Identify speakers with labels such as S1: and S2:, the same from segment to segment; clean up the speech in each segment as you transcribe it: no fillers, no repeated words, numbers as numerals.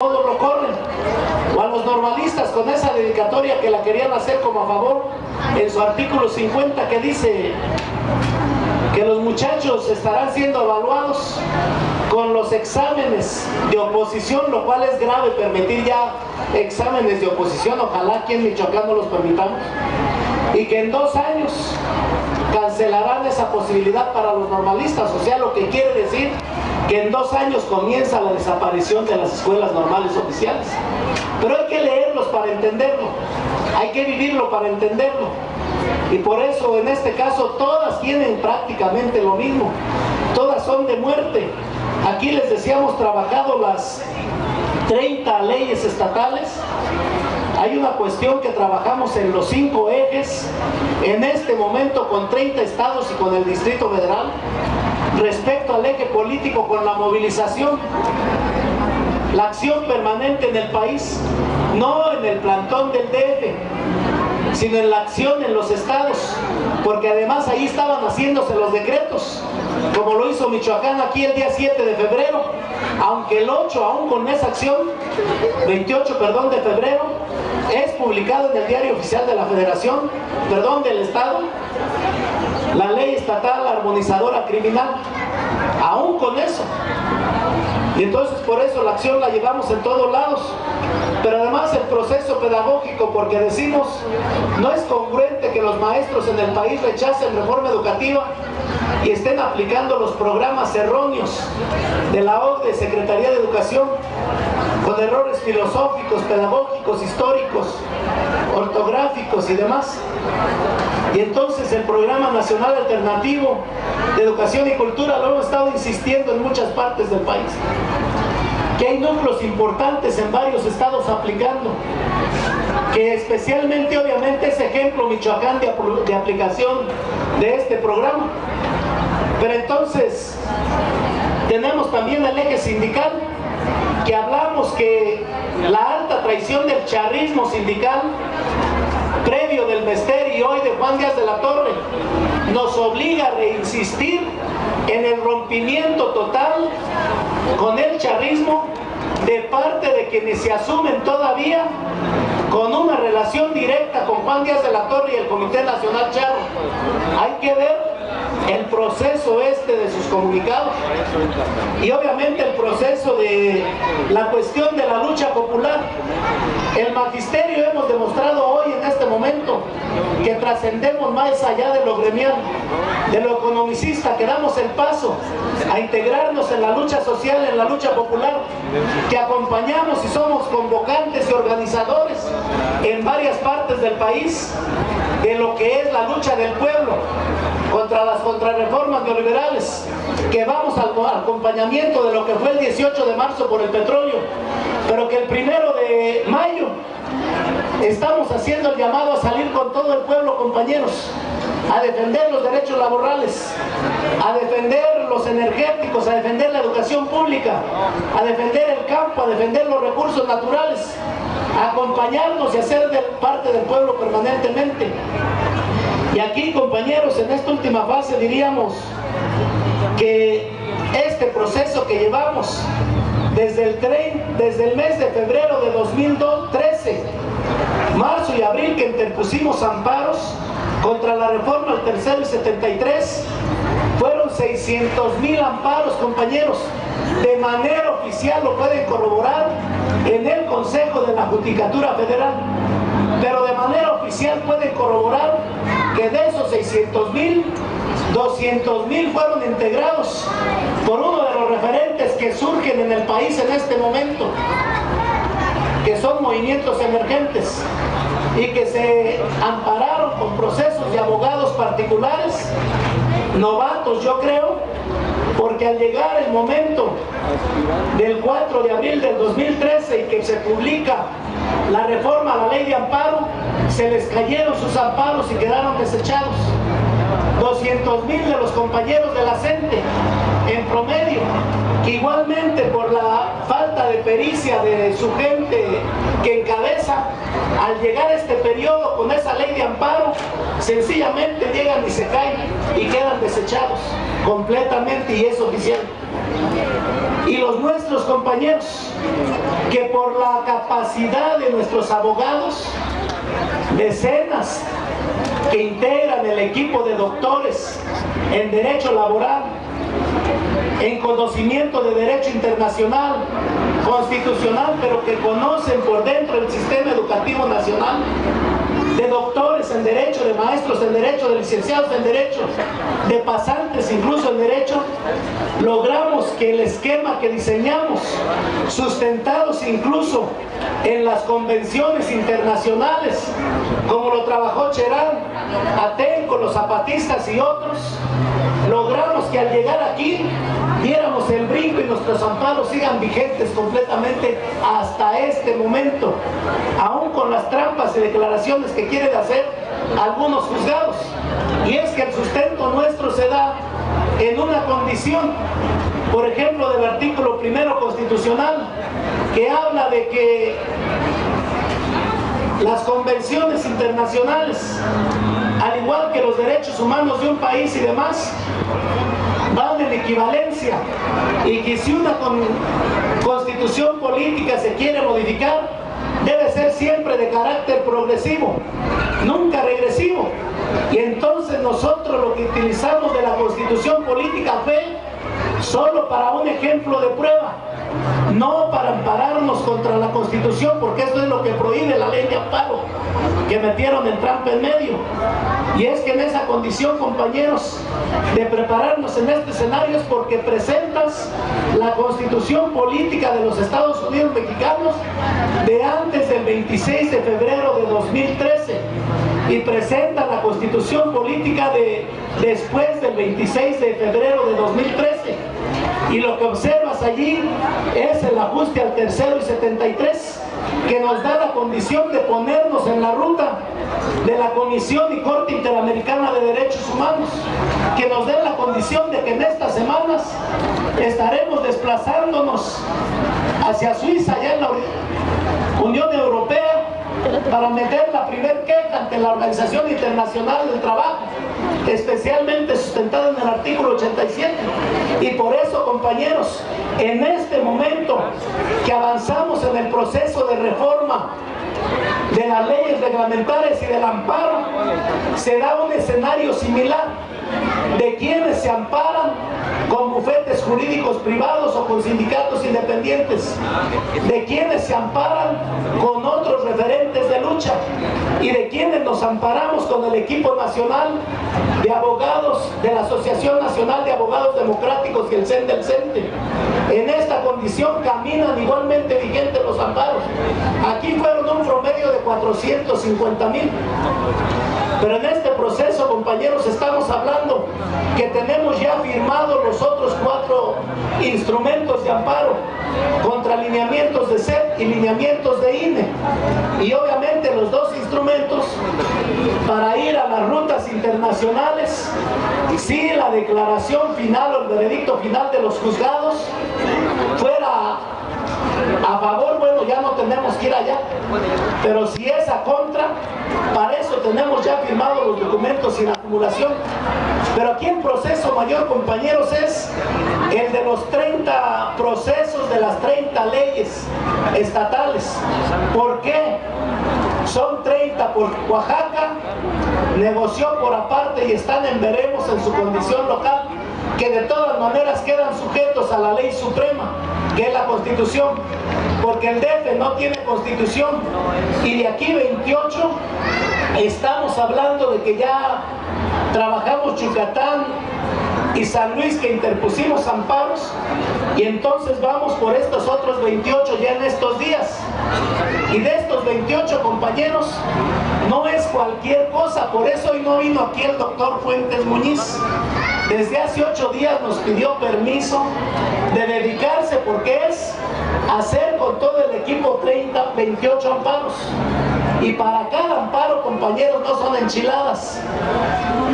S1: todos lo corren, o a los normalistas con esa dedicatoria que la querían hacer como a favor en su artículo 50, que dice que los muchachos estarán siendo evaluados con los exámenes de oposición, lo cual es grave permitir ya exámenes de oposición. Ojalá aquí en Michoacán no los permitamos, y que en 2 años cancelarán esa posibilidad para los normalistas, o sea, lo que quiere decir que en 2 años comienza la desaparición de las escuelas normales oficiales. Pero hay que leerlos para entenderlo, hay que vivirlo para entenderlo, y por eso en este caso todas tienen prácticamente lo mismo, todas son de muerte. Aquí les decíamos trabajado las 30 leyes estatales. Hay una cuestión que trabajamos en los 5 ejes, en este momento con 30 estados y con el Distrito Federal, respecto al eje político con la movilización, la acción permanente en el país, no en el plantón del DF, sino en la acción en los estados, porque además ahí estaban haciéndose los decretos, como lo hizo Michoacán aquí el día 7 de febrero, aunque el 8, aún con esa acción, 28, perdón, de febrero, es publicado en el Diario Oficial de la Federación, perdón, del Estado, la ley estatal armonizadora criminal, aún con eso. Y entonces por eso la acción la llevamos en todos lados. Pero además el proceso pedagógico, porque decimos, no es congruente que los maestros en el país rechacen reforma educativa y estén aplicando los programas erróneos de la OCDE, Secretaría de Educación, con errores filosóficos, pedagógicos, históricos, ortográficos y demás. Y entonces el Programa Nacional Alternativo de Educación y Cultura lo hemos estado insistiendo en muchas partes del país, que hay núcleos importantes en varios estados aplicando, que especialmente obviamente es ejemplo Michoacán de aplicación de este programa. Pero entonces tenemos también el eje sindical, que hablamos que la alta traición del charrismo sindical previo del Bester y hoy de Juan Díaz de la Torre nos obliga a reinsistir en el rompimiento total con el charrismo de parte de quienes se asumen todavía con una relación directa con Juan Díaz de la Torre y el Comité Nacional Charro. Hay que ver el proceso de sus comunicados y obviamente el proceso de la cuestión de la lucha popular. El magisterio hemos demostrado hoy en este momento que trascendemos más allá de lo gremial, de lo economicista, que damos el paso a integrarnos en la lucha social, en la lucha popular, que acompañamos y somos convocantes y organizadores en varias partes del país de lo que es la lucha del pueblo contra las contrarreformas neoliberales, que vamos al acompañamiento de lo que fue el 18 de marzo por el petróleo, pero que el 1 de mayo estamos haciendo el llamado a salir con todo el pueblo, compañeros, a defender los derechos laborales, a defender los energéticos, a defender la educación pública, a defender el campo, a defender los recursos naturales, a acompañarnos y a ser parte del pueblo permanentemente. Y aquí, compañeros, en esta última fase diríamos que este proceso que llevamos desde el mes de febrero de 2013, marzo y abril, que interpusimos amparos contra la reforma del tercero y 73, fueron 600,000 amparos, compañeros, de manera oficial, lo pueden corroborar en el Consejo de la Judicatura Federal, pero de manera oficial pueden corroborar que de esos 600,000, 200,000 fueron integrados por uno de los referentes que surgen en el país en este momento, que son movimientos emergentes y que se ampararon con procesos de abogados particulares, novatos yo creo, porque al llegar el momento del 4 de abril del 2013 y que se publica la reforma a la ley de amparo, se les cayeron sus amparos y quedaron desechados. 200,000 de los compañeros de la CENTE en promedio, que igualmente por la falta de pericia de su gente que encabeza, al llegar a este periodo con esa ley de amparo, sencillamente llegan y se caen y quedan desechados completamente, y es oficial. y los nuestros compañeros, que por la capacidad de nuestros abogados, decenas que integran el equipo de doctores en derecho laboral, en conocimiento de derecho internacional, constitucional, pero que conocen por dentro el sistema educativo nacional, de doctores en derecho, de maestros en derecho, de licenciados en derecho, de pasantes incluso en derecho, logramos que el esquema que diseñamos, sustentados incluso en las convenciones internacionales, como lo trabajó Cherán, Atenco, los zapatistas y otros, logramos que al llegar aquí diéramos el brinco y nuestros amparos sigan vigentes completamente hasta este momento, aún con las trampas y declaraciones que quieren hacer algunos juzgados. Y es que el sustento nuestro se da en una condición, por ejemplo, del artículo 1 constitucional, que habla de que las convenciones internacionales, al igual que los derechos humanos de un país y demás, van en equivalencia, y que si una constitución política se quiere modificar, debe ser siempre de carácter progresivo, nunca regresivo. Y entonces nosotros lo que utilizamos de la constitución política fue solo para un ejemplo de prueba, no para ampararnos contra la Constitución, porque eso es lo que prohíbe la ley de amparo, que metieron el trampa en medio. Y es que en esa condición, compañeros, de prepararnos en este escenario es porque presentas la Constitución política de los Estados Unidos mexicanos de antes del 26 de febrero de 2013 y presenta la Constitución política de después del 26 de febrero de 2013. Y lo que observas allí es el ajuste al tercero y 73, que nos da la condición de ponernos en la ruta de la Comisión y Corte Interamericana de Derechos Humanos, que nos da la condición de que en estas semanas estaremos desplazándonos hacia Suiza, allá en la Unión Europea, para meter la primer queja ante la Organización Internacional del Trabajo, especialmente sustentada en el artículo 87. Y por eso, compañeros, en este momento que avanzamos en el proceso de reforma de las leyes reglamentarias y del amparo, se da un escenario similar de quienes se amparan con bufetes jurídicos privados o con sindicatos independientes, de quienes se amparan con otros referentes de lucha y de quienes nos amparamos con el equipo nacional de abogados de la Asociación Nacional de Abogados Democráticos y el CEN del CENTE. En esta condición caminan igualmente vigentes los amparos. Aquí fueron un promedio de 450,000. Pero en este proceso, compañeros, estamos hablando que tenemos ya firmados los otros 4 instrumentos de amparo contra lineamientos de CEP y lineamientos de INE. Y obviamente los 2 instrumentos para ir a las rutas internacionales, si la declaración final o el veredicto final de los juzgados fuera a favor, bueno, ya no tenemos que ir allá, pero si es a contra, para eso tenemos ya firmados los documentos sin acumulación. Pero aquí el proceso mayor, compañeros, es el de los 30 procesos de las 30 leyes estatales. ¿Por qué? Son 30 por Oaxaca, negoció por aparte y están en veremos en su condición local, que de todas maneras quedan sujetos a la ley suprema, que es la Constitución, porque el DF no tiene Constitución. Y de aquí 28 estamos hablando de que ya trabajamos Yucatán y San Luis, que interpusimos amparos, y entonces vamos por estos otros 28 ya en estos días. Y de estos 28, compañeros, no es cualquier cosa. Por eso hoy no vino aquí el doctor Fuentes Muñiz. Desde hace 8 días nos pidió permiso de dedicarse, porque es hacer con todo el equipo 28 amparos. Y para cada amparo, compañeros, no son enchiladas.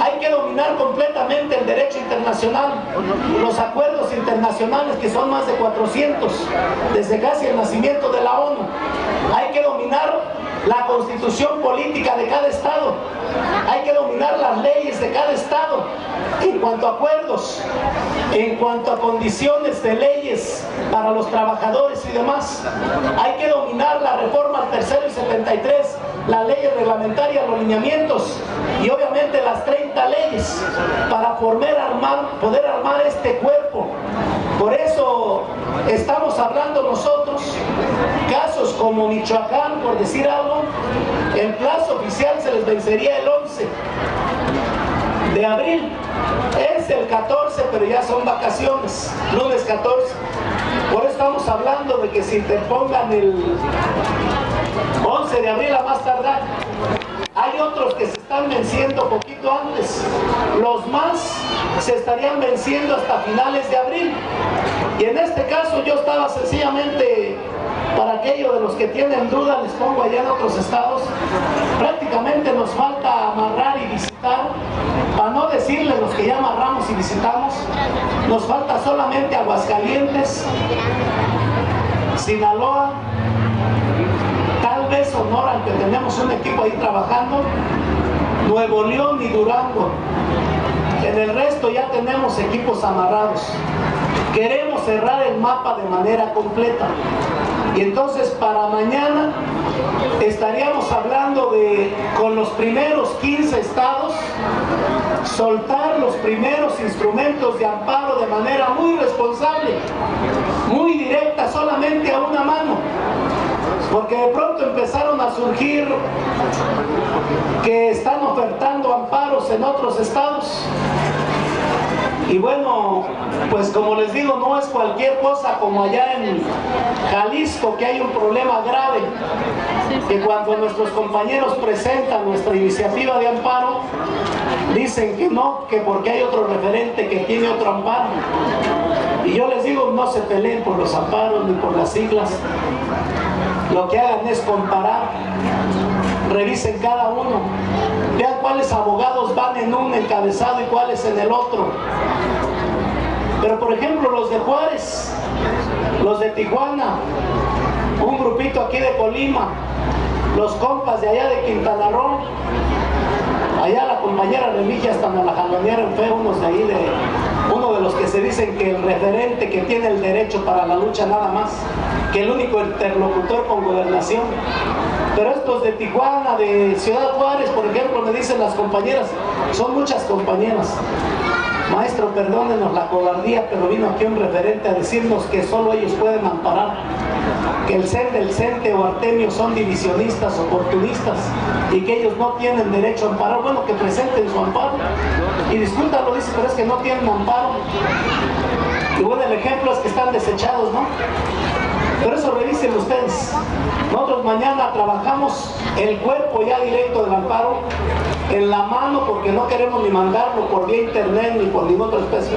S1: Hay que dominar completamente el derecho internacional, los acuerdos internacionales, que son más de 400, desde casi el nacimiento de la ONU. Hay que dominar la Constitución constitución política de cada estado, hay que dominar las leyes de cada estado en cuanto a acuerdos, en cuanto a condiciones de leyes para los trabajadores y demás. Hay que dominar la reforma al tercero y 73, las leyes reglamentarias, los lineamientos y obviamente las 30 leyes para poder armar este cuerpo. Por eso estamos hablando nosotros, casos como Michoacán, por decir algo, el plazo oficial se les vencería el 11 de abril, es el 14, pero ya son vacaciones, lunes 14. Por eso estamos hablando de que se interpongan el 11 de abril a más tardar. Hay otros que se están venciendo poquito antes, los más se estarían venciendo hasta finales de abril. Y en este caso yo estaba sencillamente, para aquellos de los que tienen duda, les pongo allá en otros estados, prácticamente nos falta amarrar y visitar, para no decirles los que ya amarramos y visitamos, nos falta solamente Aguascalientes, Sinaloa, tal vez Sonora, aunque tenemos un equipo ahí trabajando, Nuevo León y Durango. En el resto ya tenemos equipos amarrados. Queremos cerrar el mapa de manera completa. Y entonces para mañana estaríamos hablando de, con los primeros 15 estados, soltar los primeros instrumentos de amparo de manera muy responsable, muy directa, solamente a una mano. Porque de pronto empezaron a surgir que están ofertando amparos en otros estados. Y bueno, pues como les digo, no es cualquier cosa como allá en Jalisco, que hay un problema grave, que cuando nuestros compañeros presentan nuestra iniciativa de amparo, dicen que no, que porque hay otro referente que tiene otro amparo. Y yo les digo, no se peleen por los amparos ni por las siglas. Lo que hagan es comparar, revisen cada uno, vean cuáles abogados van en un encabezado y cuáles en el otro. Pero por ejemplo los de Juárez, los de Tijuana, un grupito aquí de Colima, los compas de allá de Quintana Roo, allá la compañera Remigio hasta me la jalonearon fue unos de ahí, uno de los que se dicen que el referente que tiene el derecho para la lucha nada más, que el único interlocutor con gobernación. Pero estos de Tijuana, de Ciudad Juárez, por ejemplo, me dicen las compañeras, son muchas compañeras. Maestro, perdónenos la cobardía, pero vino aquí un referente a decirnos que solo ellos pueden amparar, que el CENTE, el CENTE o Artemio son divisionistas, oportunistas, y que ellos no tienen derecho a amparar. Bueno, que presenten su amparo. Y disculpa, lo dice, pero es que no tienen amparo. Y bueno, el ejemplo es que están desechados, ¿no? Por eso revisen ustedes. Nosotros mañana trabajamos el cuerpo ya directo del amparo en la mano, porque no queremos ni mandarlo por vía internet ni por ninguna otra especie.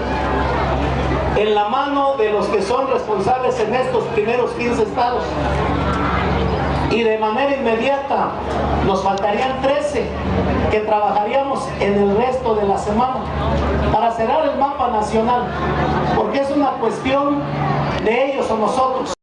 S1: En la mano de los que son responsables en estos primeros 15 estados. Y de manera inmediata nos faltarían 13 que trabajaríamos en el resto de la semana para cerrar el mapa nacional, porque es una cuestión de ellos o nosotros.